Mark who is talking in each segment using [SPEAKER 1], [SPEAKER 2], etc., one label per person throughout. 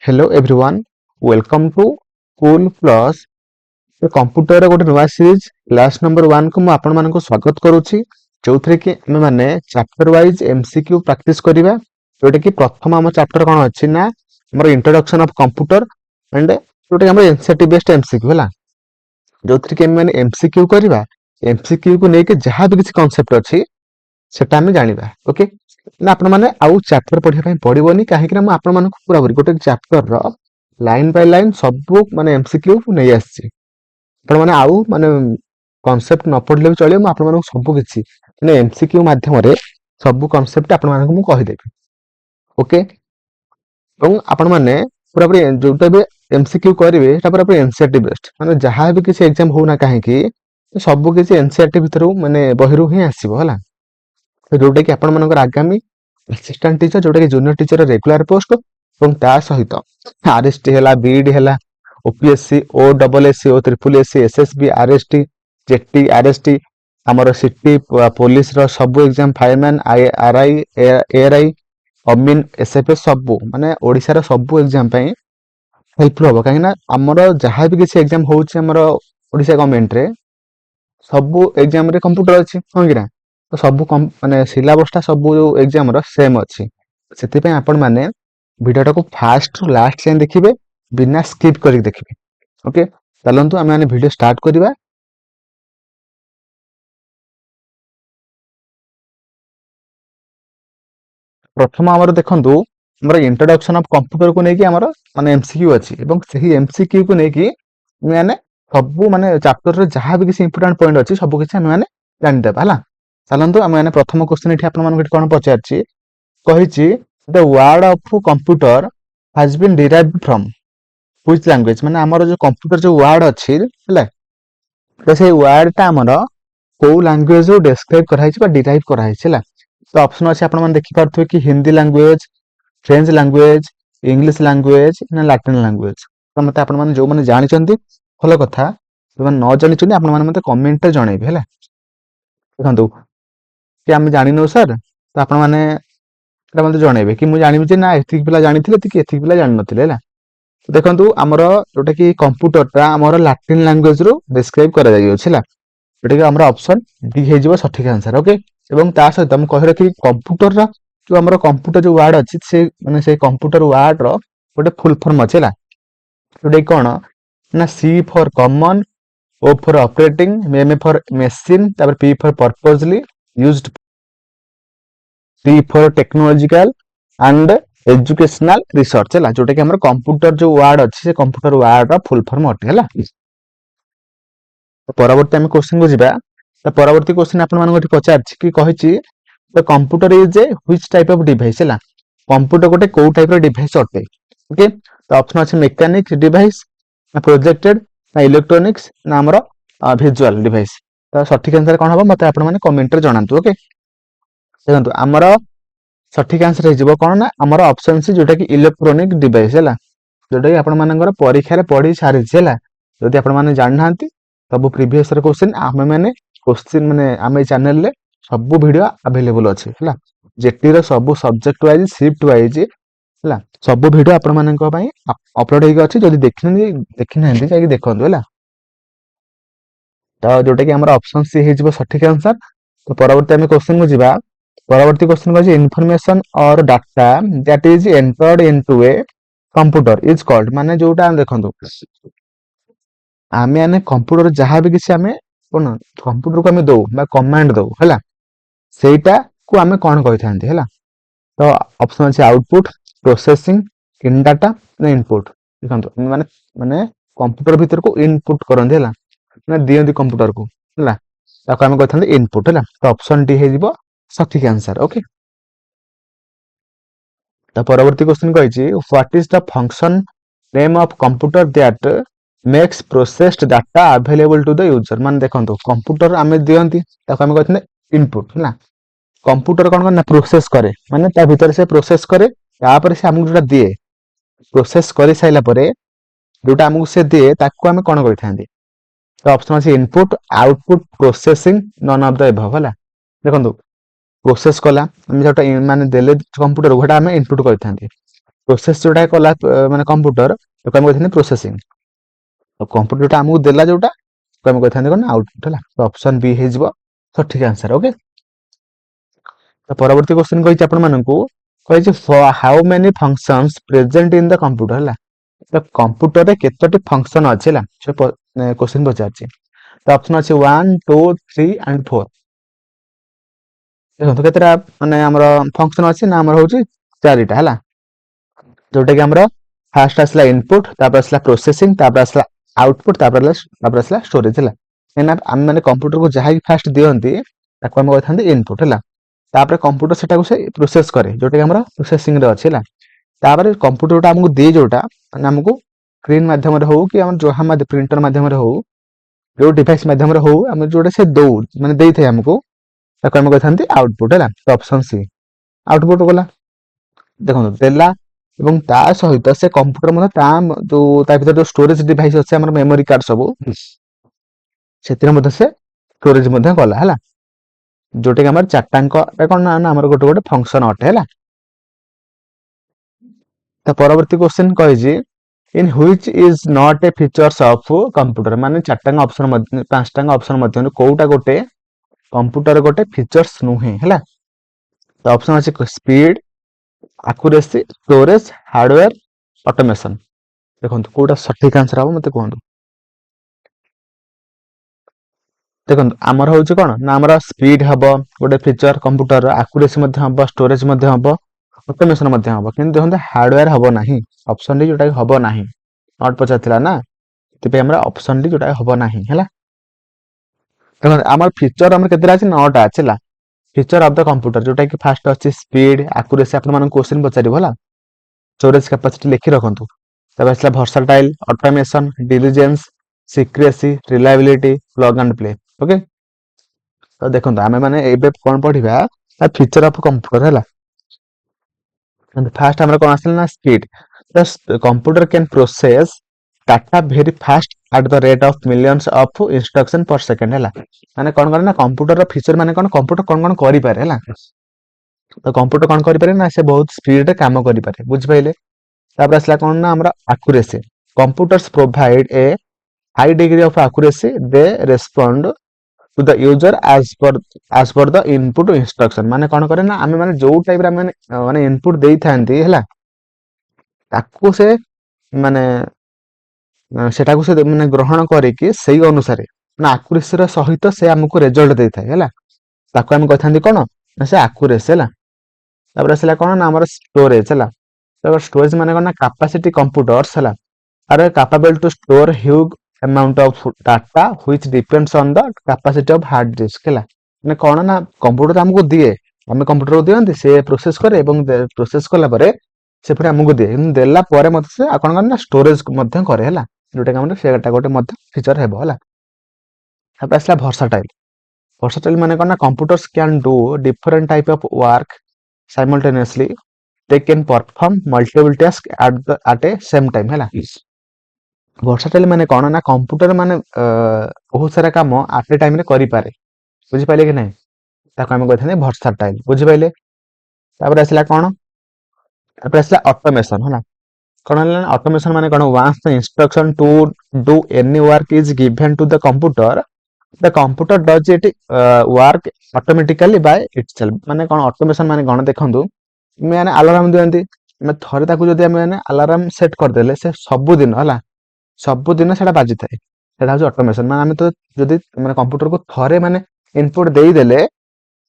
[SPEAKER 1] Hello everyone, welcome to Cool Plus computer गोटे नुआ series class number 1 को आपण मानको स्वागत करूची जोथरे कि हम माने चैप्टर वाइज एमसीक्यू प्रैक्टिस करिवा जोटे कि प्रथम हम चैप्टर कोन अछि ना हमर इंट्रोडक्शन ऑफ कंप्यूटर एंड जोटे हमर एनसीईआरटी बेस्ड एमसीक्यू हला जोथरे कि हम माने एमसीक्यू करिवा एमसीक्यू को लेके जहां भी किसी कांसेप्ट अछि सेटा हम जानिबा ओके ना आपण माने आउ चैप्टर पढिया पई पडिबोनी काहे कि हम आपण मानको पूरा गोटे चैप्टर रो लाइन बाय लाइन सब माने एमसीक्यू नै आछि आपण माने आउ माने कांसेप्ट न पढले भी चलियो म आपण मानको सब किछि माने एमसीक्यू माध्यम रे सब कांसेप्ट आपण मानको मु कहि देबी ओके এবং आपण माने पूरा पूरी जोटा भी एमसीक्यू करिवे एटा पूरा पूरी एनसीईआरटी बेस्ड माने जहां भी किछि एग्जाम हो ना काहे कि सब किछि एनसीईआरटी भितरु माने बहिरु ही आसीबो हला जोटा कि आपण मानकर आगामी असिस्टेंट टीचर जोटा कि जूनियर टीचर रेगुलर पोस्ट এবং ତା ସହିତ ଆରଏସଟି ହେଲା ବିଇଡି ହେଲା ଓପିଏସସି ଓ ଡବଲ ଏସସି ଓ ଟ୍ରିପଲ ଏସସି ଏସଏସବି ଆରଏସଟି ଜେଟି ଆରଏସଟି ଆମର ସିଟି ପୋଲିସ ର ସବୁ एग्जाम फायरमैन आरआई एआरआई अमीन एसएफएस सब माने ओडिसा रो सब एग्जाम पई हेल्पफुल हो काहे ना हमरो जहां भी किसी एग्जाम होउची हमरो ओडिसा गवर्नमेंट रे सब एग्जाम रे कंप्यूटर अछि हो गिरा तो सब माने सिलेबस टा सब एग्जाम रो सेम अछि सेति पई आपण माने वीडियो को फास्ट टू लास्ट से देखिए बिना स्किप करके देखिए ओके चलंतु आमे माने वीडियो स्टार्ट करिवा प्रथम हमर देखंतु हमर इंट्रोडक्शन ऑफ कंप्यूटर को नेकी हमर माने एमसीक्यू अछि एवं सही एमसीक्यू को नेकी माने सब माने चैप्टर रे जहां भी किसी इंपोर्टेंट पॉइंट अछि सब किछि हम माने जानि देबा हला चलंतु आमे माने प्रथम क्वेश्चन एठी आपण माने कोन पचारछि कहिछि the word of computer has been derived from which language माने हमर जो कंप्यूटर जो वर्ड अछि हला तो से वर्ड ता हमर को लैंग्वेज रो डिस्क्राइब कराइछि बा डिराइव कराइछि हला तो ऑप्शन अछि आपण माने देखि पारथु कि Hindi language French language English language ना लैटिन लैंग्वेज तो मते आपण माने जो माने जानि चंदी भलो कथा जो माने न जानि चंदी आपण माने मते कमेंट रे जणैबे हला देखंतु कि हम जानि नो सर तो आपण माने मते जणैबे कि मु जानिबि जे ना एथिक पिला जानिथिले कि एथिक पिला जानि नथिले हला देखंतु हमरो जोटा कि कंप्यूटर ता हमरो लैटिन लैंग्वेज रो डिस्क्राइब करा जाय अछि हला जोटा कि हमरो ऑप्शन डी हे जिवो सठिक आंसर ओके एवं ता सहित हम कहि रखि कंप्यूटर रो जो हमरो कंप्यूटर जो वर्ड अछि से माने से कंप्यूटर वर्ड रो गोटे फुल फॉर्म अछि हला जोटा कि कोन ना C for common O for operating M for machine तापर P for purposely used T for technological and educational research है जोटा कि हमर कंप्यूटर जो वर्ड अछि से कंप्यूटर वर्ड रा फुल फॉर्म अटे हला तो परवर्ती हम क्वेश्चन को जिबा तो परवर्ती क्वेश्चन आपण मानको एठी पचार छी कि कहिछि the computer is a which type of device हला कंप्यूटर गोटे को टाइप रो डिवाइस अटे ओके तो ऑप्शन अछि मैकेनिक डिवाइस ना प्रोजेक्टेड ना इलेक्ट्रॉनिक्स ना हमर विजुअल डिवाइस तो सठिक आंसर कोन हबो मते आपण माने कमेंट रे जणांतु ओके देखंतु हमर सठिक आंसर हेजिबो कोन ना हमर ऑप्शन सी जोटा कि इलेक्ट्रॉनिक डिवाइस हला जोटा कि आपण मानकर परीक्षा रे पढी सारि छला जदि आपण माने जान नांती सब प्रीवियस रे क्वेश्चन आमे माने क्वेश्चन माने आमे चैनल ले सब वीडियो अवेलेबल अछि हला जेटी रो सब सब्जेक्ट वाइज शिफ्ट वाइज हला सब वीडियो आपण मानक पई अपलोड हेग अछि जदि देखिना हंदी जाई देखंदु हला तो जोटा कि हमर ऑप्शन सी हेजिबो सठिक आंसर तो परवर्ती हम क्वेश्चन को जिबा परवर्ती क्वेश्चन को इन्फॉर्मेशन और data that is entered into A computer is called माने जोटा देखंतु आमे आने कंप्यूटर जहां भी किसी आमे कोन कंप्यूटर को आमे दो बा कमांड दो हला सेटा को आमे कोन कहिथांती हला तो ऑप्शन अछि आउटपुट प्रोसेसिंग इन डाटा ना इनपुट देखंतु माने माने कंप्यूटर भीतर को इनपुट करंदी हला ना दियंती कंप्यूटर को हला ताको आमे कहिथांती इनपुट हला तो ऑप्शन डी हे जिवो सठिक आंसर ओके तो परवर्ती क्वेश्चन कहिछि what is the function name of computer that makes processed data available to the user मान देखंतु कंप्यूटर आमे दियंती ताको आमे कहथने इनपुट हला कंप्यूटर कोन ना प्रोसेस करे माने ता भीतर से प्रोसेस करे या पर से हमकु जोटा दिए प्रोसेस करि साइला परे जोटा हमकु से दिए ताको आमे कोन करिथांती तो ऑप्शन अछि input output processing none of the above हला देखंतु प्रोसेस कला हम जोटा माने देले कंप्यूटर गोटा हमें इनपुट करिथांती ପ୍ରୋସେସ ଯୋଉଟା କଲା ମାନେ କମ୍ପ୍ୟୁଟର ତାକୁ ଆମେ କହିଥାନ୍ତି ପ୍ରୋସେସିଂ। ଆଉ କମ୍ପ୍ୟୁଟର ଯୋଉଟା ଆମକୁ ଦେଲା ଯୋଉଟା ତାକୁ ଆମେ କହିଥାନ୍ତି କଣ ଆଉଟପୁଟ ହେଲା। ତ ଅପସନ ବି ହେଇଯିବ ସଠିକ ଆନ୍ସର। ଓକେ, ତ ପରବର୍ତ୍ତୀ କ୍ୱେଶ୍ଚନ କହିଛି ଆପଣମାନଙ୍କୁ, କହିଛି how many functions present in the computer ହେଲା। ତ କମ୍ପ୍ୟୁଟରରେ କେତୋଟି ଫଙ୍କସନ ଅଛି ହେଲା, ସେ କ୍ୱେଶ୍ଚନ ପଚାରିଛି। ତ ଅପସନ ଅଛି 1 2 3 and 4। ଦେଖନ୍ତୁ କେତେଟା ମାନେ ଆମର ଫଙ୍କସନ ଅଛି ନା, ଆମର ହଉଛି 4ଟା ହେଲା। ଯୋଉଟା କି ଆମର ଫାଷ୍ଟ ଆସିଲା ଇନପୁଟ, ତାପରେ ଆସିଲା ପ୍ରୋସେସିଂ, ତାପରେ ଆସିଲା ଆଉଟପୁଟ, ତାପରେ ଆସିଲା ଷ୍ଟୋରେଜ ହେଲା। କାହିଁକିନା ଆମେ ମାନେ କମ୍ପ୍ୟୁଟରକୁ ଯାହା ଫାଷ୍ଟ ଦିଅନ୍ତି ତାକୁ ଆମେ କହିଥାନ୍ତି ଇନପୁଟ ହେଲା। ତାପରେ କମ୍ପ୍ୟୁଟର ସେଟାକୁ ସେ ପ୍ରୋସେସ କରେ, ଯୋଉଟା କି ଆମର ପ୍ରୋସେସିଂ ରେ ଅଛି ହେଲା। ତାପରେ କମ୍ପ୍ୟୁଟର ଯୋଉଟା ଆମକୁ ଦିଏ, ଯୋଉଟା ମାନେ ଆମକୁ ସ୍କ୍ରିନ ମାଧ୍ୟମରେ ହଉ କି ଆମର ଯାହା ପ୍ରିଣ୍ଟର ମାଧ୍ୟମରେ ହଉ, ଯୋଉ ଡିଭାଇସ ମାଧ୍ୟମରେ ହଉ, ଆମେ ଯୋଉଟା ସେ ଦଉ ମାନେ ଦେଇଥାଏ ଆମକୁ, ତାକୁ ଆମେ କହିଥାନ୍ତି ଆଉଟପୁଟ ହେଲା। ତ ଅପସନ ସି ଆଉଟପୁଟ ଗଲା। ଦେଖନ୍ତୁ ଦେଲା ଏବଂ ତା ସହିତ ସେ କମ୍ପ୍ୟୁଟର ମଧ୍ୟ ତା ଭିତରେ ଯୋଉ ଷ୍ଟୋରେଜ ଡିଭାଇସ ଅଛି ଆମର ମେମୋରି କାର୍ଡ ସବୁ, ସେଥିରେ ମଧ୍ୟ ସେ ଷ୍ଟୋରେଜ ମଧ୍ୟ କଲା ହେଲା। ଯୋଉଟା କି ଆମର ଚାରିଟାଙ୍କ କଣ ନା ଆମର ଗୋଟେ ଗୋଟେ ଫଙ୍କସନ ଅଟେ ହେଲା। ତ ପରବର୍ତ୍ତୀ କ୍ୱେଶ୍ଚନ କହିଛି, in which is not a features of computer, ମାନେ ପାଞ୍ଚଟାଙ୍କ ଅପସନ ମଧ୍ୟରୁ କୋଉଟା ଗୋଟେ କମ୍ପ୍ୟୁଟର ଗୋଟେ ଫିଚର୍ସ ନୁହେଁ ହେଲା। ତ ଅପସନ ଅଛି ସ୍ପିଡ, ଆକୁରେସି, ଷ୍ଟୋରେଜ, ହାର୍ଡୱେର, ଅଟୋମେସନ। ଦେଖନ୍ତୁ କୋଉଟା ସଠିକ ଆନ୍ସର ହବ ମତେ କୁହନ୍ତୁ। ଦେଖନ୍ତୁ ଆମର ହଉଛି କଣ ନା, ଆମର ସ୍ପିଡ ହବ ଗୋଟେ ଫିଚର କମ୍ପ୍ୟୁଟର, ଆକୁରେସି ମଧ୍ୟ ହବ, ଷ୍ଟୋରେଜ ମଧ୍ୟ ହବ, ଅଟୋମେସନ ମଧ୍ୟ ହବ। କିନ୍ତୁ ଦେଖନ୍ତୁ ହାର୍ଡୱେର ହବ ନାହିଁ, ଅପସନ ଡି ଯୋଉଟା ହବ ନାହିଁ। ନଟ୍ ପଚାରିଥିଲା ନା, ସେଥିପାଇଁ ଆମର ଅପସନ ଡି ଯୋଉଟା ହବ ନାହିଁ ହେଲା। ଦେଖନ୍ତୁ ଆମର ଫିଚର ଆମର କେତେଟା ଅଛି, 9ଟା ଅଛି ହେଲା। ଫିଚର ଅଫ ଦ କମ୍ପ୍ୟୁଟର ଯୋଉଟା କି ଫାଷ୍ଟ ଅଛି ସ୍ପିଡ, ଆକୁରେସି, ଆପଣମାନଙ୍କୁ କ୍ୱେଶ୍ଚନ ପଚାରିବ ହେଲା। ଷ୍ଟୋରେଜ କାପାସିଟି ଲେଖି ରଖନ୍ତୁ। ତାପରେ ଆସିଲା versatile, automation, diligence, secrecy, reliability, plug and play. Okay, ତ ଦେଖନ୍ତୁ ଆମେ ମାନେ ଏବେ କଣ ପଢିବା ନା ଫିଚର ଅଫ କମ୍ପ୍ୟୁଟର ହେଲା। ଫାଷ୍ଟ ଆମର କଣ ଆସିଲା ନା speed. Computer can process data very fast at the rate of millions of instruction per second ହେଲା। ମାନେ କଣ କରେ ନା କମ୍ପ୍ୟୁଟର ଫିଚର ମାନେ କଣ, କମ୍ପ୍ୟୁଟର କଣ କଣ କରିପାରେ ହେଲା। ତ କମ୍ପ୍ୟୁଟର କଣ କରିପାରେ ନା, ସେ ବହୁତ ସ୍ପିଡରେ କାମ କରିପାରେ, ବୁଝିପାରିଲେ। ତାପରେ ଆସିଲା କଣ ନା ଆମର accuracy. Computers provide a high degree of accuracy, they respond to the user as per the input instruction। ମାନେ କଣ କରେ ନା, ଆମେ ମାନେ ଯୋଉ ଟାଇପରେ ଆମେ ମାନେ ଇନପୁଟ ଦେଇଥାନ୍ତି ହେଲା, ତାକୁ ସେ ମାନେ ସେଟାକୁ ସେ ମାନେ ଗ୍ରହଣ କରିକି ସେଇ ଅନୁସାରେ ମାନେ ଆକୁରେସିର ସହିତ ସେ ଆମକୁ ରେଜଲ୍ଟ ଦେଇଥାଏ ହେଲା। ତାକୁ ଆମେ କହିଥାନ୍ତି କଣ ନା ସେ ଆକୁରେସି ହେଲା। ତାପରେ ଆସିଲା କଣ ନା ଆମର ଷ୍ଟୋରେଜ ହେଲା। ତାପରେ ଷ୍ଟୋରେଜ ମାନେ କଣ ନା କାପାସିଟି କମ୍ପ୍ୟୁଟର୍ସ ହେଲା are capable to store huge amount of data which depends on the capacity of hard disk ହେଲା। ମାନେ କଣ ନା କମ୍ପ୍ୟୁଟର ଆମକୁ ଦିଏ, ଆମେ କମ୍ପ୍ୟୁଟରକୁ ଦିଅନ୍ତି, ସେ ପ୍ରୋସେସ କରେ ଏବଂ ପ୍ରୋସେସ କଲା ପରେ ସେ ପୁଣି ଆମକୁ ଦିଏ, କିନ୍ତୁ ଦେଲା ପରେ ମଧ୍ୟ ସେ କଣ କରେ ନା ଷ୍ଟୋରେଜ ମଧ୍ୟ କରେ ହେଲା। ଯୋଉଟା କି ଆମର ସେଟା ଗୋଟେ ମଧ୍ୟ ଫିଚର ହେବ ହେଲା। ତାପରେ ଆସିଲା ଭର୍ସାଟାଇଲ। ଭର୍ସାଟାଇଲ ମାନେ କଣ ନା computers can do different type of work ସାଇମultaneously, they can perform multiple tasks at a same time ହେଲା। ଭର୍ସାଟାଇଲ ମାନେ କଣ ନା କମ୍ପ୍ୟୁଟର ମାନେ ବହୁତ ସାରା କାମ ଆଟ ଏ ଟାଇମ ରେ କରିପାରେ, ବୁଝିପାରିଲେ କି ନାହିଁ। ତାକୁ ଆମେ କହିଥାନ୍ତି ଭର୍ସାଟାଇଲ, ବୁଝିପାରିଲେ। ତାପରେ ଆସିଲା କଣ, ତାପରେ ଆସିଲା ଅଟୋମେସନ ହେଲା। କଣ ହେଲା ନା ଅଟୋମେସନ ମାନେ କଣ, once the instruction to do any work is given to the computer, the computer does it work automatically by itself. ମାନେ କଣ ଅଟୋମେସନ ମାନେ କଣ, ଦେଖନ୍ତୁ ମାନେ ଆଲାରାମ ଦିଅନ୍ତି, ଆମେ ଥରେ ତାକୁ ଯଦି ଆମେ ମାନେ ଆଲାରାମ ସେଟ କରିଦେଲେ, ସେ ସବୁଦିନ ହେଲା ସବୁଦିନ ସେଟା ବାଜିଥାଏ, ସେଟା ହଉଛି ଅଟୋମେସନ। ମାନେ ଆମେ ତ ଯଦି ମାନେ କମ୍ପ୍ୟୁଟରକୁ ଥରେ ମାନେ ଇନପୁଟ ଦେଇଦେଲେ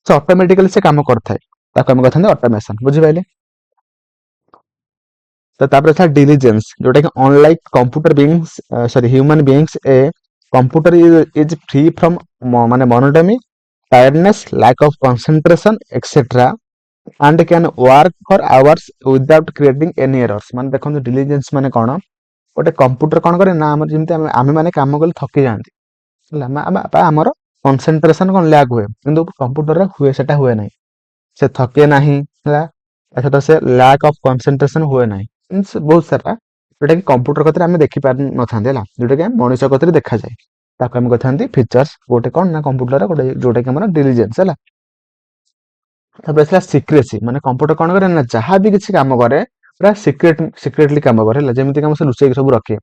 [SPEAKER 1] ସେ ଅଟୋମେଟିକାଲି ସେ କାମ କରିଥାଏ, ତାକୁ ଆମେ କହିଥାନ୍ତି ଅଟୋମେସନ, ବୁଝିପାରିଲେ। ତ ତାପରେ ଥାଏ ଡିଲିଜେନ୍ସ, ଯୋଉଟା କି unlike computer beings sorry human beings, a computer is free from ମାନେ monotony, tiredness, lack of concentration, etc. and can work for hours without creating any errors। ମାନେ ଦେଖନ୍ତୁ ଡିଲିଜେନ୍ସ ମାନେ କଣ, ଗୋଟେ କମ୍ପ୍ୟୁଟର କଣ କରେ ନା ଆମର ଯେମିତି ଆମେ ମାନେ କାମ କଲେ ଥକି ଯାଆନ୍ତି ହେଲା, ଆମର କନସେନଟ୍ରେସନ କଣ ଲ୍ୟାଗ ହୁଏ, କିନ୍ତୁ କମ୍ପ୍ୟୁଟରରେ ହୁଏ ସେଟା ହୁଏ ନାହିଁ, ସେ ଥକେ ନାହିଁ ହେଲା। ତା ସହିତ ସେ ଲ୍ୟାକ ଅଫ କନସେନଟ୍ରେସନ ହୁଏ ନାହିଁ, ବହୁତ ସାରା ଯୋଉଟା କି କମ୍ପ୍ୟୁଟର କତିରେ ଆମେ ଦେଖିପାରିନଥାନ୍ତି ହେଲା, ଯୋଉଟା କି ମଣିଷ କତିରେ ଦେଖାଯାଏ, ତାକୁ ଆମେ କହିଥାନ୍ତି ଫିଚର୍ସ। ଗୋଟେ କଣ ନା କମ୍ପ୍ୟୁଟର ଗୋଟେ ଯୋଉଟା କି ଆମର ଡିଲିଜେନ୍ସ ହେଲା। ତାପରେ ଆସିଲା ସିକ୍ରେସି, ମାନେ କମ୍ପ୍ୟୁଟର କଣ କରେ ନା ଯାହା ବି କିଛି କାମ କରେ ପୁରା ସିକ୍ରେଟଲି କାମ କରେ ହେଲା, ଯେମିତି କି ଆମେ ସେ ଲୁଚେଇକି ସବୁ ରଖେ।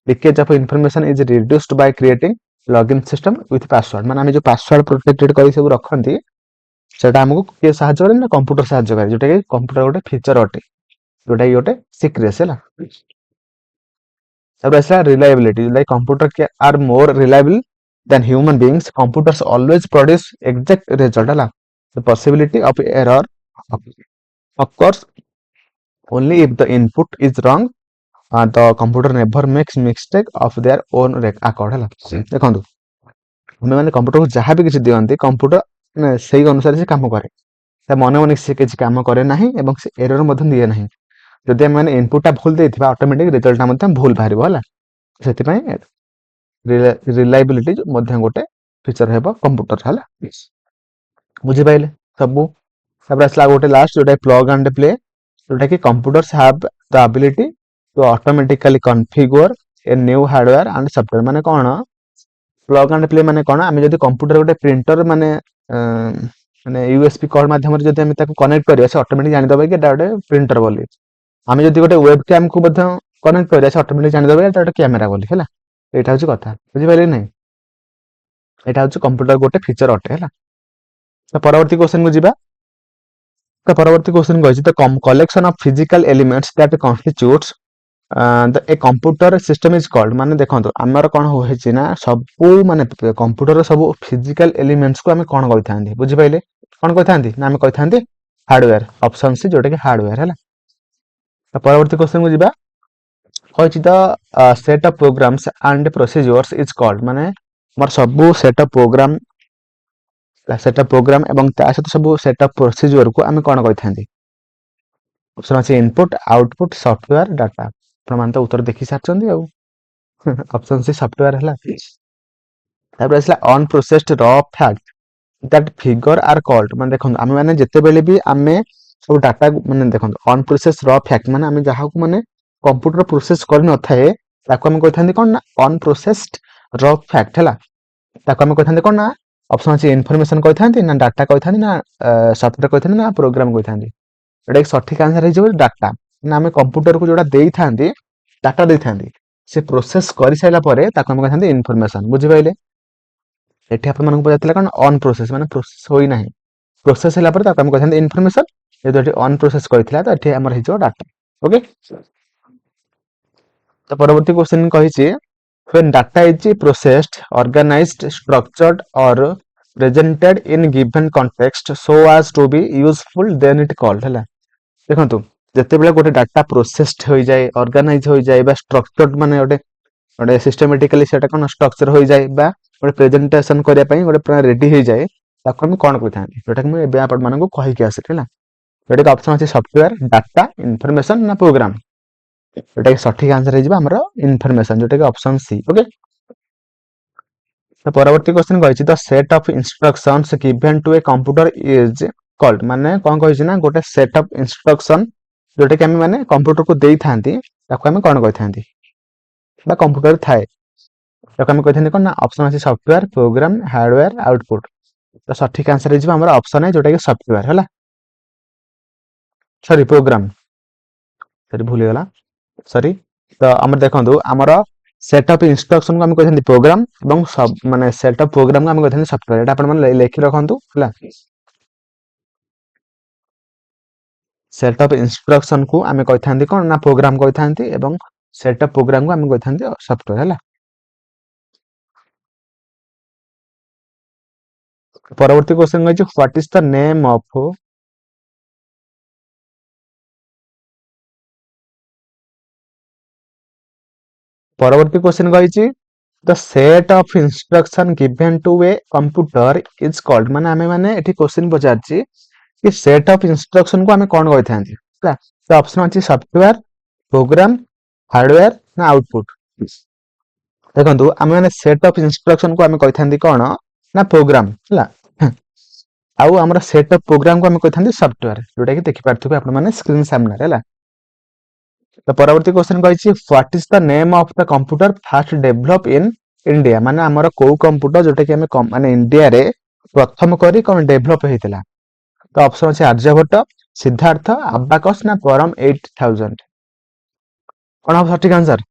[SPEAKER 1] Leakage of information is reduced by creating login system with password, ମାନେ ଆମେ ଯୋଉ ପାସୱାର୍ଡ ପ୍ରୋଟେକ୍ଟେଡ କରି ସବୁ ରଖନ୍ତି ସେଟା ଆମକୁ କିଏ ସାହାଯ୍ୟ କରେ ନା କମ୍ପ୍ୟୁଟର ସାହାଯ୍ୟ କରେ, ଯୋଉଟା କି କମ୍ପ୍ୟୁଟର ଗୋଟେ ଫିଚର ଅଟେ, ଯୋଉଟା କି ଗୋଟେ ସିକ୍ରେସି ହେଲା। ତାପରେ ଆସିଲା ରିଲାଏबिଲିଟି, like computer are more reliable than human beings, computers always produce exact result ହେଲା। The possibility of error of course only if the input is wrong, the computer never makes mistake of their own accord ହେଲା। ଦେଖନ୍ତୁ ଆମେ ମାନେ କମ୍ପ୍ୟୁଟରକୁ ଯାହା ବି କିଛି ଦିଅନ୍ତି computer ସେଇ ଅନୁସାରେ ସେ କାମ କରେ, ତା ମନେ ମନେ ସେ କିଛି କାମ କରେ ନାହିଁ ଏବଂ ସେ ଏରର ମଧ୍ୟ ଦିଏ ନାହିଁ। ଯଦି ଆମେ ମାନେ ଇନପୁଟଟା ଭୁଲ ଦେଇଥିବା ଅଟୋମେଟିକ ରେଜଲ୍ଟଟା ମଧ୍ୟ ଭୁଲ ବାହାରିବ ହେଲା। ସେଥିପାଇଁ ରିଲାଏବିଲିଟି ମଧ୍ୟ ଗୋଟେ ଫିଚର ହେବ କମ୍ପ୍ୟୁଟର ହେଲା। ବୁଝିପାରିଲେ ସବୁ। ତାପରେ ଆସିଲା ଗୋଟେ ଲାଷ୍ଟ ଯୋଉଟା ପ୍ଲଗ ଆଣ୍ଡ ପ୍ଲେ, जोटा कि computers have the ability to automatically configure a new hardware and software, माने कोन प्लग एंड प्ले माने कोन, आमे जदि कंप्यूटर गोटे प्रिंटर माने माने यूएसबी कोड माध्यम जदि आमे ताको कनेक्ट करिया से ऑटोमेटिक जानि दबे कि एटा गोटे प्रिंटर बोली। आमे जदि गोटे वेब कैम को ମଧ୍ୟ कनेक्ट करिया से ऑटोमेटिक जानि दबे एटा गोटे कैमरा बोली हैला। एटा होची कथा, बुझि पाइले नै? एटा होची कंप्यूटर गोटे फीचर अटे हैला। तो परवर्ती क्वेश्चन को जिबा। तो परवर्ती क्वेश्चन कहछि the collection of physical elements that constitutes a computer system is called, माने देखंतु हमर कोन होइछि ना सबु माने कंप्यूटर सब फिजिकल एलिमेंट्स को हमें कोन कहिथांती, बुझि पाइले? कोन कहिथांती ना हमें कहिथांती हार्डवेयर, ऑप्शन सी जोटा कि हार्डवेयर हैला। तो परवर्ती क्वेश्चन को जिबा। कहछि the set of programs and procedures is called, माने हमर सबु सेट ऑफ प्रोग्राम एवं ता सहित सब सेट ऑफ प्रोसीजर को आमे कोन कहिथांती? ऑप्शन अछि इनपुट, आउटपुट, सॉफ्टवेयर, डाटा। प्रमाण तो उत्तर देखि सारचंदी आ ऑप्शन सी सॉफ्टवेयर हैला। तापर असला unprocessed raw fact that figure are called, माने देखन आमे माने जते बेले भी आमे सब डाटा माने देखन अनप्रोसेस्ड रॉ फैक्ट, माने आमे जहा को माने कंप्यूटर प्रोसेस कर न थाए ताको आमे कहिथांती कोन ना अनप्रोसेस्ड रॉ फैक्ट हैला। ताको आमे कहिथांती कोन ना ऑप्शन अछि इनफॉरमेशन कहिथांती ना डाटा कहिथांती ना सॉफ्टवेयर कहिथांती ना प्रोग्राम कहिथांती। एटा एक सठिक आंसर है जो डाटा, ना हमें कंप्यूटर को जोड़ा देई थांती डाटा देई थांती से प्रोसेस करि साइला परे ताको हम कहिथांती इनफॉरमेशन, बुझि पाइले? एठी आपण मानक पजातला कोन ऑन प्रोसेस, माने प्रोसेस होई नाही, प्रोसेस हैला परे ताको हम कहिथांती इनफॉरमेशन। जे एठी ऑन प्रोसेस करितला तो एठी हमर हिजो डाटा। ओके, तो परवर्ती question कहिछि when data is processed, organized, structured or presented in given context so as to be useful then it called हैला। देखंतु जते बेला गोटे डाटा प्रोसेस्ड होई जाय, ऑर्गेनाइज होई जाय बा स्ट्रक्चर्ड, माने गोटे गोटे सिस्टमैटिकली सेटा कोन स्ट्रक्चर होई जाय बा गोटे प्रेजेंटेशन करिया पई गोटे पूरा रेडी होई जाय, ताको हम कोन कहिथांती? जोटा कि मैं एबे आपण मानकु कहि के आसे हैला। एटा ऑप्शन अछि सॉफ्टवेयर, डाटा, इनफॉरमेशन ना प्रोग्राम। एटा के सठिक आंसर हे जिबा हमरो इनफॉरमेशन, जोटा कि ऑप्शन सी। ओके, तो परवर्ती क्वेश्चन कहिछि the set of instructions given to a computer is called, माने कोन कहिछि ना गोटे सेट ऑफ इंस्ट्रक्शन जोटा कि हम माने कंप्यूटर को देई थांती ताको हम कोन कहिथांती बा कंप्यूटर थाए ताको हम कहिथांती कोन ना ऑप्शन अछि सॉफ्टवेयर, प्रोग्राम, हार्डवेयर, आउटपुट। तो सठिक आंसर हे जिबा हमरो ऑप्शन है जोटा कि सॉफ्टवेयर हैला। सॉरी प्रोग्राम, सॉरी भूल गेला, सॉरी। तो हमर देखंतु हमरो सेट ऑफ इंस्ट्रक्शन को हम कहथांती प्रोग्राम एवं सब माने सेट ऑफ प्रोग्राम को हम कहथांती सॉफ्टवेयर। एटा आपण माने लेखि रखंतु हैला। सेट ऑफ इंस्ट्रक्शन को हम कहथांती कोन ना प्रोग्राम कहथांती एवं सेट ऑफ प्रोग्राम को हम कहथांती सॉफ्टवेयर हैला। परवर्ती क्वेश्चन कहछि what is the name of, परवर्ती क्वेश्चन कहिछि the set of instruction given to a computer is called, माने हमें माने एठी क्वेश्चन पचारछि कि सेट ऑफ इंस्ट्रक्शन को हमें कोन कहिथांती हैला। तो ऑप्शन अछि सॉफ्टवेयर, प्रोग्राम, हार्डवेयर ना आउटपुट। देखंतु हमें माने सेट ऑफ इंस्ट्रक्शन को हमें कहिथांती कोन ना प्रोग्राम हैला। आउ हमरा सेट ऑफ प्रोग्राम को हमें कहिथांती सॉफ्टवेयर, जोटा कि देखि पारथुबे आपण माने स्क्रीन सामने हैला। तो परवर्ती क्वेश्चन कहिछि what is the name of the computer first develop in India, माने हमर को कंप्यूटर जोटा कि हमें माने इंडिया रे प्रथम करी कोन डेवलप हेतिला। तो ऑप्शन अछि आर्यभट्ट, सिद्धार्थ अबाकस ना परम 8000 कौन हम सठिक आंसर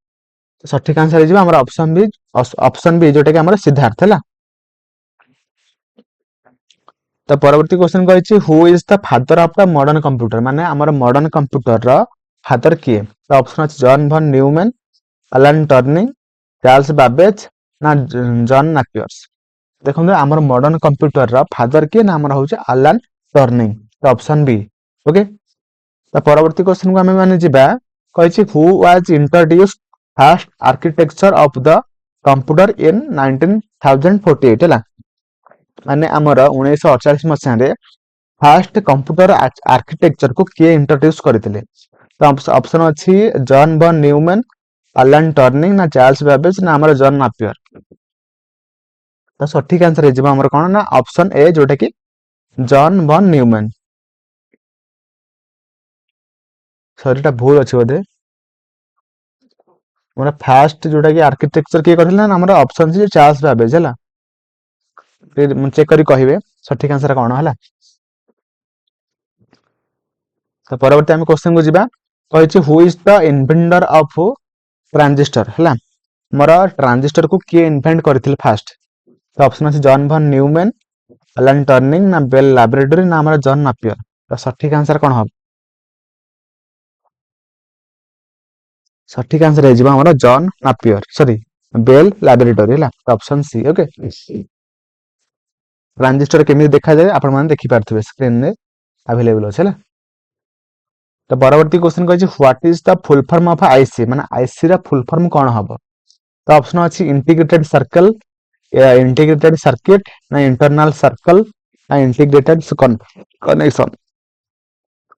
[SPEAKER 1] सठिक आंसर हो ऑप्शन बी जोटा कि हमर सिद्धार्थ है। तो परवर्ती क्वेश्चन कही who is the father of the modern computer माने हमर मॉडर्न कंप्यूटर रो फादर किए। तो ऑप्शन अछि John von Neumann, Alan turning, Charles Babbage ना जॉन नापियर्स। देखो हमर मॉडर्न कंप्यूटर रो फादर किए ना हमर होचे अलान टर्निंग। तो ऑप्शन बी ओके। तो परवर्ती क्वेश्चन को हमें माने जिबा कही who was introduced first architecture of the computer इन 1948 है माने आमर 1948 मसीह फास्ट कंप्यूटर आर्किटेक्चर को किए इंट्रोड्यूस करथिले। तो ऑप्शन अछि John von Neumann, Alan Turing ना चार्ल्स बाबेज ना हमर जॉन नापियर। तो सठिक आंसर हे हमर कोन ना ऑप्शन ए जोटा कि जॉन von न्यूमैन। सॉरी ता भूल अछि बोधे हमरा फास्ट जोटा कि आर्किटेक्चर किए करथिले ना हमर ऑप्शन छी चार्ल्स बाबेज हला। फिर चेक करी कहिबे सठिक आंसर कोन हला। तो परवर्ती आम क्वेश्चन को जीवा कही who is the inventor of transistor है मोर ट्रांजिस्टर को किए इन्वेंट करथिले फास्ट। तो ऑप्शन अछि John von Neumann, Alan Turing ना बेल लैबोरेटरी ना हमर जॉन नापियर। तो सठिक आंसर कोन हो सठिक आंसर हे हमर John Napier sorry Bell laboratory है। Option C okay. ट्रांजिस्टर केमी देखा जाए आपण माने देखि पारथिबे स्क्रीन रे अवेलेबल अछि। तो परवर्ती क्वेश्चन कही what is the full form of IC माने आईसी रा फुल फॉर्म कौन हम। तो ऑप्शन अच्छी इंटीग्रेटेड सर्कल, इंटीग्रेटेड सर्किट ना इंटरनल सर्कल ना इंटीग्रेटेड कनेक्शन।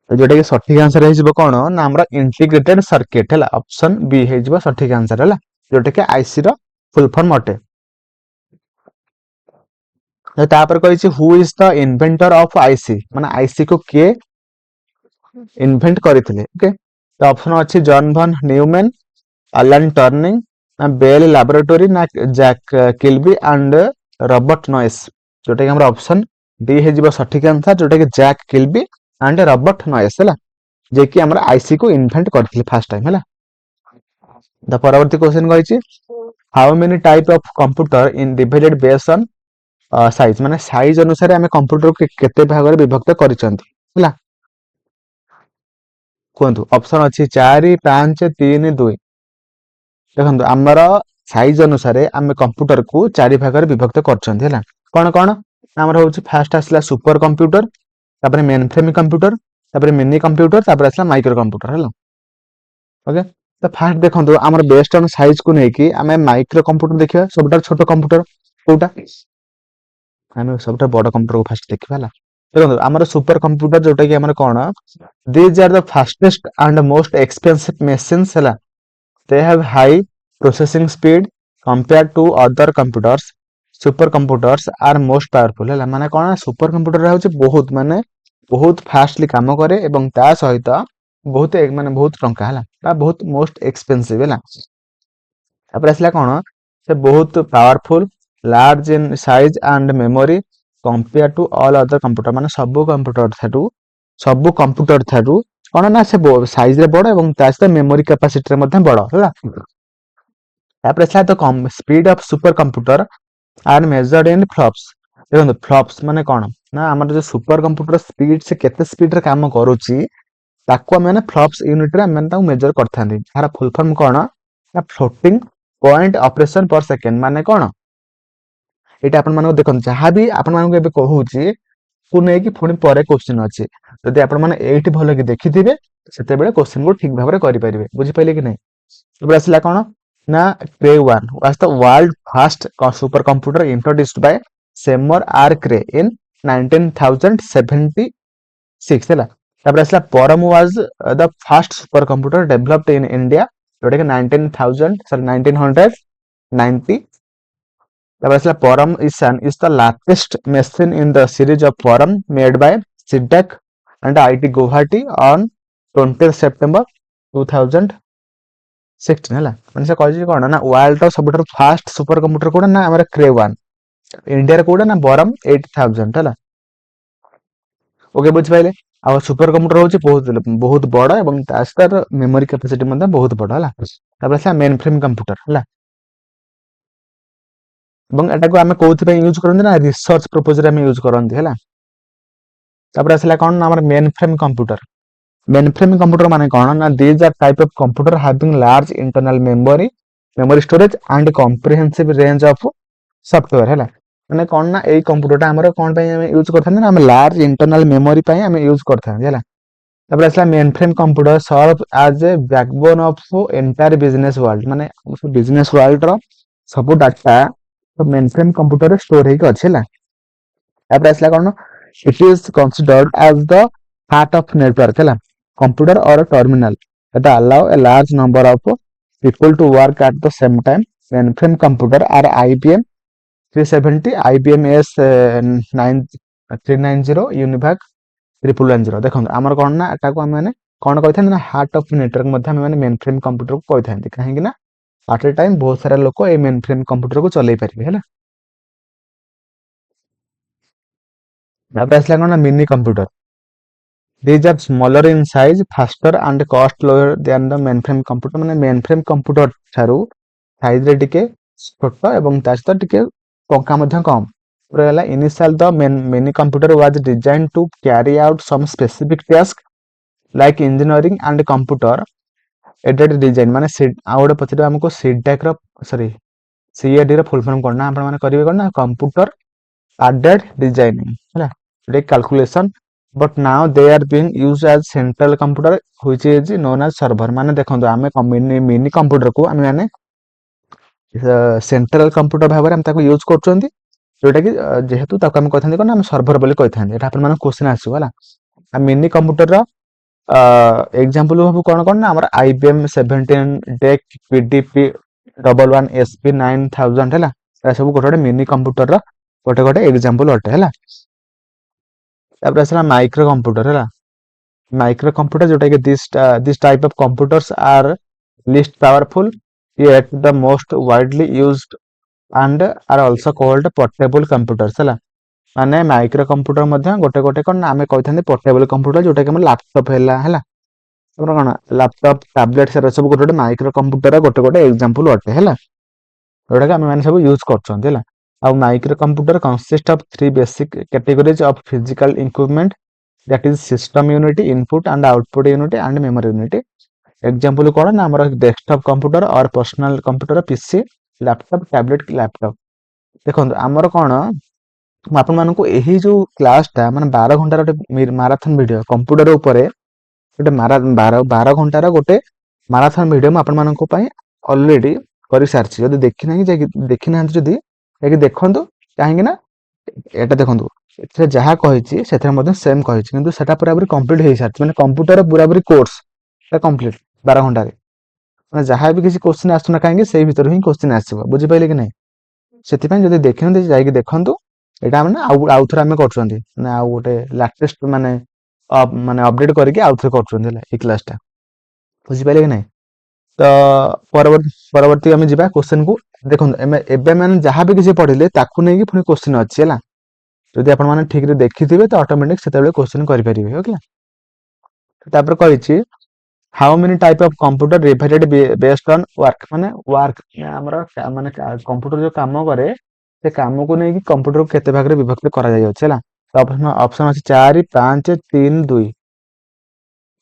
[SPEAKER 1] जोटा कि सठिक आंसर है कौन ना हमरा इंटीग्रेटेड सर्किट है। ऑप्शन बी है सठिक आंसर है जोटा कि आईसी रा फुल फॉर्म अटे। तापर कही who is the inventor of IC माने आईसी को किए इन्वेंट करथिले ओके। तो ऑप्शन अच्छी John von Neumann, Alan Turing ना बेल लैबोरेटरी ना Jack Kilby and Robert Noyce. जोटा कि हमरा ऑप्शन डी है सठिक आंसर जोटा कि Jack Kilby and Robert Noyce है जे कि हमरा आईसी को इन्वेंट करथिले फर्स्ट टाइम है। द परवर्ती क्वेश्चन कही how many type of computer in divided based on size माने साइज अनुसार हमें कंप्यूटर को केते भाग रे विभक्त करिसंती हैला कहतु। ऑप्शन अच्छी 4, 5, 3, 2। देखो आमर साइज अनुसार आम कंप्यूटर को 4 भाग में विभक्त कर कौन कौन आमर हूँ फास्ट आसला सुपर कंप्यूटर तापर मेन फ्रेम कंप्यूटर तापर मिनी कंप्यूटर तापर आसला माइक्रो कंप्यूटर है ओके। तो फास्ट देखो आमर बेस्ड ऑन साइज को लेकिन आम माइक्रो कंप्यूटर देखा सब छोट कंप्यूटर कोटा आम सब बड़ कंप्यूटर को फास्ट देखा देखो आमर सुपर कंप्यूटर जोटा कि आमर कौन these are the fastest and most expensive machines है। they have high processing speed compared to other computers super computers are most powerful है माने कौन सुपर कंप्यूटर होचे बहुत माने बहुत फास्टली काम करे एवं ता सहित बहुत माने बहुत टंका है बहुत मोस्ट एक्सपेंसिव है। तापर आसला कौन से बहुत powerful large in size and memory compare to all other computer माने सब कंप्यूटर थारू कौन ना से साइज रे बड़ एवं ता सहित मेमोरी कैपेसिटी रे मध्ये बड़ है। तापर आसला तो come speed of super computer are measured in flops. देखो फ्लॉप्स माने कौन ना हमर जो सुपर कंप्यूटर स्पीड से केते स्पीड रे काम करूची ताको हम माने फ्लॉप्स यूनिट रे हम ताको मेजर करथांदी। तार फुल फॉर्म कौन ना फ्लोटिंग पॉइंट ऑपरेशन पर सेकंड माने कौन एटा अपन मानको देखन जहां भी अपन मानको एबे कहूची को नै कि पुणी परे क्वेश्चन अछि जदि आपण माने एठी भलो कि देखिथिबे सेते बेले क्वेश्चन को ठीक भाबरे करि परिबे बुझि पइले कि नै। तबे असला कोन ना क्रे 1 was the world first super computer introduced by सेमर आर क्रे इन 19076 हैला। तबे असला परम was the first super computer developed in India जोटा कि 1990 तब असला परम Ishan is the latest machine in the series of Param made by SIDEC and IIT Guwahati on 20 September 2016 हैला माने से कहै कोन ना वर्ल्ड रो सबटर फास्ट सुपर कंप्यूटर कोन ना हमर क्रे 1 इंडिया रे कोन ना परम 8000 हैला ओके बुझ पाइले। ଆଉ ସୁपर କମ୍ପ୍ୟୁଟର ହଉଛି ବହୁତ ବଡ ଏବଂ ତା ସହିତ ମେମୋରି କାପାସିଟି ମଧ୍ୟ ବହୁତ ବଡ ହେଲା। ତାପରେ ଆସିଲା ମେନ୍ ଫ୍ରେମ୍ କମ୍ପ୍ୟୁଟର ହେଲା, ଏବଂ ଏଟାକୁ ଆମେ କୋଉଥିପାଇଁ ୟୁଜ କରନ୍ତି ନା ରିସର୍ଚ୍ଚ ପର୍ପଜରେ ଆମେ ୟୁଜ କରନ୍ତି ହେଲା। ତାପରେ ଆସିଲା କଣ ନା ଆମର main frame computer. Main frame computer ମାନେ କଣ ନା these are type of computer having large internal memory storage and comprehensive range of software ହେଲା। ମାନେ କଣ ନା ଏଇ କମ୍ପ୍ୟୁଟରଟା ଆମର କଣ ପାଇଁ ଆମେ ୟୁଜ କରିଥାନ୍ତି ନା ଆମେ ଲାର୍ଜ ଇଣ୍ଟରନାଲ ମେମୋରି ପାଇଁ ଆମେ ୟୁଜ କରିଥାନ୍ତି ହେଲା। ତାପରେ ଆସିଲା main frame computer serve as a backbone of entire business world, ମାନେ ବିଜନେସ୍ ୱାର୍ଲଡର ସବୁ ଡାଟା ମେନ୍ ଫ୍ରେମ୍ କମ୍ପ୍ୟୁଟରରେ ଷ୍ଟୋର ହେଇକି ଅଛି ହେଲା। ତାପରେ ଆସିଲା କଣ it is considered as the heart of network ହେଲା, computer or terminal that allow a large number of people to work at the same time. Mainframe computer are IBM 370, IBM S 390, Univac 1110। ଦେଖନ୍ତୁ ଆମର କଣ ନା ଏଟାକୁ ଆମେ ମାନେ କଣ କହିଥାନ୍ତି ନା ହାର୍ଟ ଅଫ୍ ନେଟୱାର୍କ ମଧ୍ୟ ଆମେ ମାନେ ମେନ୍ ଫ୍ରେମ୍ କମ୍ପ୍ୟୁଟରକୁ କହିଥାନ୍ତି, କାହିଁକି ନା ଆଟ୍ ଏ ଟାଇମ୍ ବହୁତ ସାରା ଲୋକ ଏଇ ମେନ୍ ଫ୍ରେମ୍ କମ୍ପ୍ୟୁଟରକୁ ଚଲେଇ ପାରିବେ ହେଲା। ତାପରେ ଆସିଲା କଣ ନା mini computer. These are smaller in size, faster and cost lower than the mainframe computer। ମାନେ mainframe computer ଠାରୁ ସାଇଜରେ ଟିକେ ଛୋଟ ଏବଂ ତା ସହିତ ଟିକେ ଟଙ୍କା ମଧ୍ୟ କମ। ତାପରେ ହେଲା initial the mini computer was designed to carry out some specific task like engineering and computer aided design। ମାନେ ଆଉ ଗୋଟେ ପଛରେ ଆମକୁ CDAC ର ସରି CAD ର ଫୁଲ ଫର୍ମ କଣ ନା ଆପଣ ମାନେ କରିବେ କଣ ନା କମ୍ପ୍ୟୁଟର aided designing ହେଲା, calculation, but now they are being used as central computer which is known as server। ମାନେ ଦେଖନ୍ତୁ ଆମେ ମିନି କମ୍ପ୍ୟୁଟର କୁ ଆମେ ମାନେ ସେଣ୍ଟ୍ରାଲ କମ୍ପ୍ୟୁଟର ଭାବରେ ଆମେ ତାକୁ ୟୁଜ କରୁଛନ୍ତି, ଯୋଉଟା କି ଯେହେତୁ ତାକୁ ଆମେ କହିଥାନ୍ତି କଣ ଆମେ ସର୍ଭର ବୋଲି କହିଥାନ୍ତି। ଏଟା ଆପଣମାନଙ୍କୁ କ୍ୱେଶ୍ଚିନ୍ ଆସିବ ହେଲା। ଆଉ ମିନି କମ୍ପ୍ୟୁଟରର ଏକ୍ସାମ୍ପଲ ହବ କଣ କଣ ନା ଆମର IBM 17 DEC PDP 11 SP 9000 ହେଲା, ଏଟା ସବୁ ଗୋଟେ ଗୋଟେ ମିନି କମ୍ପ୍ୟୁଟରର ଗୋଟେ ଗୋଟେ ଏକ୍ସାମ୍ପଲ ଅଟେ ହେଲା। ତାପରେ ଆସିଲା ମାଇକ୍ରୋ କମ୍ପ୍ୟୁଟର ହେଲା, ମାଇକ୍ରୋ କମ୍ପ୍ୟୁଟର ଯୋଉଟା କି this type of computers are least powerful yet the most widely used and are also called portable computers ହେଲା। ମାନେ ମାଇକ୍ରୋ କମ୍ପ୍ୟୁଟର ମଧ୍ୟ ଗୋଟେ ଗୋଟେ କଣ ନା ଆମେ କହିଥାନ୍ତି ପୋର୍ଟେବଲ କମ୍ପ୍ୟୁଟର, ଯୋଉଟା କି ଆମର ଲାପଟପ ହେଲା ଆମର କଣ ଲାପଟପ ଟାବଲେଟ ସେରା ସବୁ ଗୋଟେ ଗୋଟେ ମାଇକ୍ରୋ କମ୍ପ୍ୟୁଟର ଗୋଟେ ଗୋଟେ ଏକ୍ସାମ୍ପଲ ଅଟେ ହେଲା, ଯୋଉଟା କି ଆମେ ମାନେ ସବୁ ୟୁଜ କରୁଛନ୍ତି ହେଲା। ଆଉ micro computer consist of 3 basic categories of physical equipment, that is system unit, input and output unit and memory unit। Example कौन ना आमर डेस्कटप कंप्यूटर और personal computer PC laptop tablet laptop. देखो आमर कौन आपण मानक यही जो क्लासटा माने 12 घंटार गोटे माराथन वीडियो कंप्यूटर उपरे गोटे 12 घंटार गोटे माराथन वीडियो आपण मानक पई ऑलरेडी करि सारछि। जदि देखि नाही जे देखि ना जदि एकी देखंतु, काहेकि ना एटा देखंतु एथे जहा कहिछि सेथे मध्ये सेम कहिछि, किंतु सेटा पूरापूरी कंप्लीट हेइ सारछि। माने कंप्यूटर पूरापूरी कोर्स एटा कंप्लीट 12 घंटारे। ମାନେ ଯାହା ବି କିଛି क्वेश्चन ଆସୁନା କାହିଁକି ସେଇ ଭିତରୁ ହିଁ क्वेश्चन ଆସିବ, ବୁଝିପାରିଲେ କି ନାହିଁ। ସେଥିପାଇଁ ଯଦି ଦେଖିନାହାନ୍ତି ଯାଇକି ଦେଖନ୍ତୁ, ଏଇଟା ଆମେ ଆଉଥରେ ଆମେ କରୁଛନ୍ତି ମାନେ ଆଉ ଗୋଟେ ଲାଟେଷ୍ଟ ମାନେ ମାନେ ଅପଡେଟ କରିକି ଆଉଥରେ କରୁଛନ୍ତି ହେଲା ଏଇ କ୍ଲାସଟା, ବୁଝିପାରିଲେ କି ନାହିଁ। ତ ପରବର୍ତ୍ତୀ ଆମେ ଯିବା क्वेश्चन କୁ। ଦେଖନ୍ତୁ ଏବେ ମାନେ ଯାହା ବି କିଛି ପଢିଲେ ତାକୁ ନେଇକି ପୁଣି क्वेश्चन ଅଛି ହେଲା। ଯଦି ଆପଣ ମାନେ ଠିକରେ ଦେଖିଥିବେ ତ ଅଟୋମେଟିକ ସେତେବେଳେ क्वेश्चन କରିପାରିବେ ଓକେ। ତାପରେ କହିଛି how many type of computer divided based on work. माने वर्क हमर माने कंप्यूटर जो काम करे से काम को नहीं कंप्यूटर को केते भाग रे विभक्त करा जाय अछि हला। तो ऑप्शन अछि 4 5 3 2।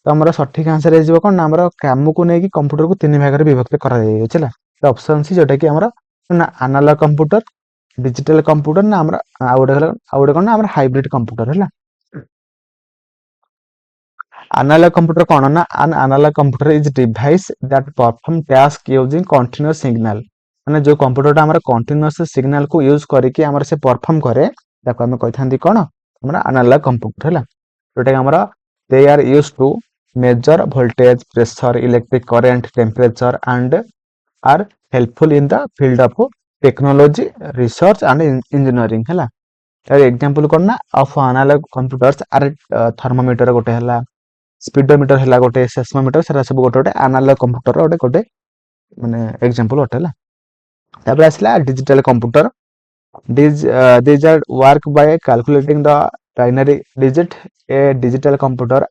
[SPEAKER 1] तो हमर सठिक आंसर हे जिवो कोन ना हमर काम को नहीं कंप्यूटर को तीन भाग रे विभक्त करा जाय अछि हला। तो ऑप्शन सी जोटा कि हमर ना एनालॉग कंप्यूटर, डिजिटल कंप्यूटर ना हमर आ गोटे कोन ना हमर हाइब्रिड कंप्यूटर हला। Analog computer कौन ना an analog computer is device that perform task using continuous signal। माने जो कंप्यूटर हमर कंटीन्यूअस सिग्नल को यूज करके हमर से परफॉर्म करे ताको हम कहथांती कोन हमर एनालॉग कंप्यूटर हला। जोटा हमर they are used to measure voltage, pressure, electric current, temperature and are helpful in the field of technology, research and engineering हला। एग्जांपल कोन ना of analogue computers are thermometer गोटे हला, स्पीडोमीटर है गोटे, सेस्मोमीटर से सब गोटे गोटे एनालॉग कंप्यूटर गोटे गोटे माने एग्जांपल होटेला। तापर आसला digital computer. These are work by calculating the binary digit. A digital computer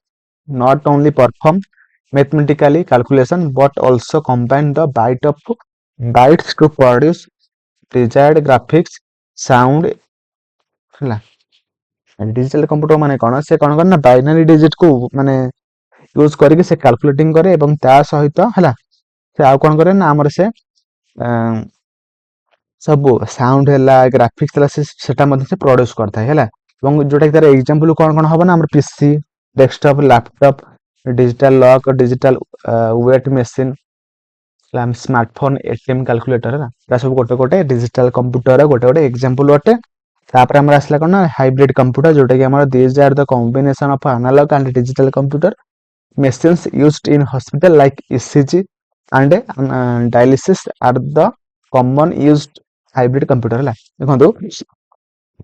[SPEAKER 1] not only perform mathematically calculation but also combine the bytes to produce desired graphics sound ହେଲା। Digital computer माने कौन से कौन करना binary digit को माने use करके से कैलकुलेटिंग करे एवं ता सहित हैला से आउ कौन करे ना हमर से सब साउंड हैला ग्राफिक्स हैला सेटा मध्ये से प्रोड्यूस करता है हैला एवं जोटा तार एग्जांपल कौन कौन हबो ना हमर PC desktop laptop digital lock digital weight machine smartphone ATM calculator है सब गोटे गोटे डिजिटल कंप्यूटर गोटे गोटे एग्जांपल अटे तापर हमर आसला कोन हाइब्रिड कंप्यूटर जोटा कि हमर these are the combination of analogue and digital computer machines used in hospital like ECG and dialysis are the common used hybrid computer है देखो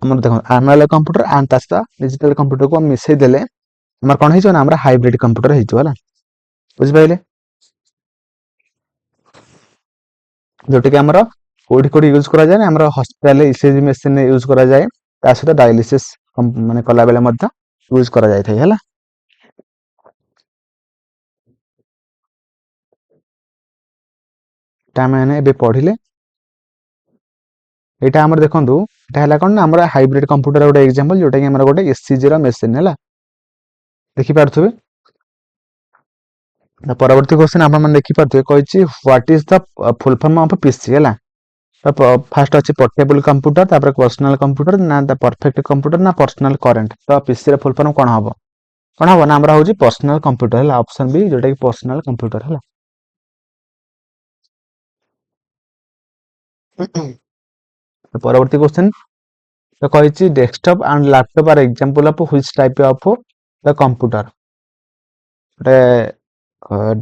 [SPEAKER 1] हमर देखो एनालॉग कंप्यूटर एंड तास्ता डिजिटल कंप्यूटर को मिसै देले हमर कोन हिजो ना हमरा हाइब्रिड कंप्यूटर हिजो हला बुझ पाइले जोटे कि हमर कोडी कोडी यूज करा जाय ना हमर हॉस्पिटल ECG मशीन यूज करा जाय ता सहित डायलिसिस माने कला बेले मध्य यूज करा जाय थाय हला मैंने ए पढ़िले यहाँ आम देखो यहाँ कौन ना आम हाइब्रिड कंप्यूटर गोटे एग्जांपल जोटा कि आम गोटे एससीजी रो मशीन है देखि पारथुबे परवर्ती क्वेश्चन आप देखि पारथुबे कहिछि what is the full form of PC है फर्स्ट अच्छे पोर्टेबल कंप्यूटर तापर पर्सनल कंप्यूटर ना द परफेक्ट कंप्यूटर ना पर्सनल करेंट तो पीसी रे फुल फॉर्म कौन हम ना हमरा होछि पर्सनल कंप्यूटर है ऑप्शन बी जोटा कि पर्सनल कंप्यूटर है परवर्ती क्वेश्चन तो कहिछि desktop and laptop are example of which type of the computer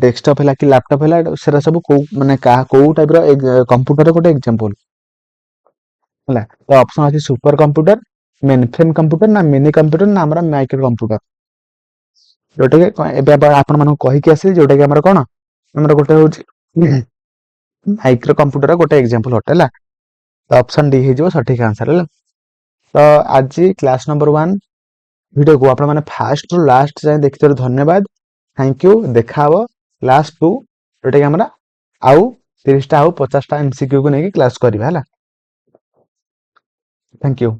[SPEAKER 1] desktop है कि लैपटॉप है सेरा सब को माने का को टाइप रो कंप्यूटर गोटे एग्जांपल है तो ऑप्शन अछि सुपर कंप्यूटर मेनफ्रेम कंप्यूटर ना मिनी कंप्यूटर ना हमरा माइक्रो कंप्यूटर जोटा कि एबे आपण मानको कहि के आसी जोटा कि हमरा कोन हमरा गोटे होछि माइक्रो कंप्यूटर गोटे एग्जांपल होटेला तो ऑप्शन डी हो सठिक आंसर है तो आज क्लास नंबर 1 वीडियो को आपण माने फास्ट रु लास्ट जाय देखिथार धन्यवाद थैंक यू देखा हो क्लास 2 जोटा कि हमरा आउ 30 टा आउ 50 टा एमसीक्यू को नेकी क्लास करबा हला थैंक यू।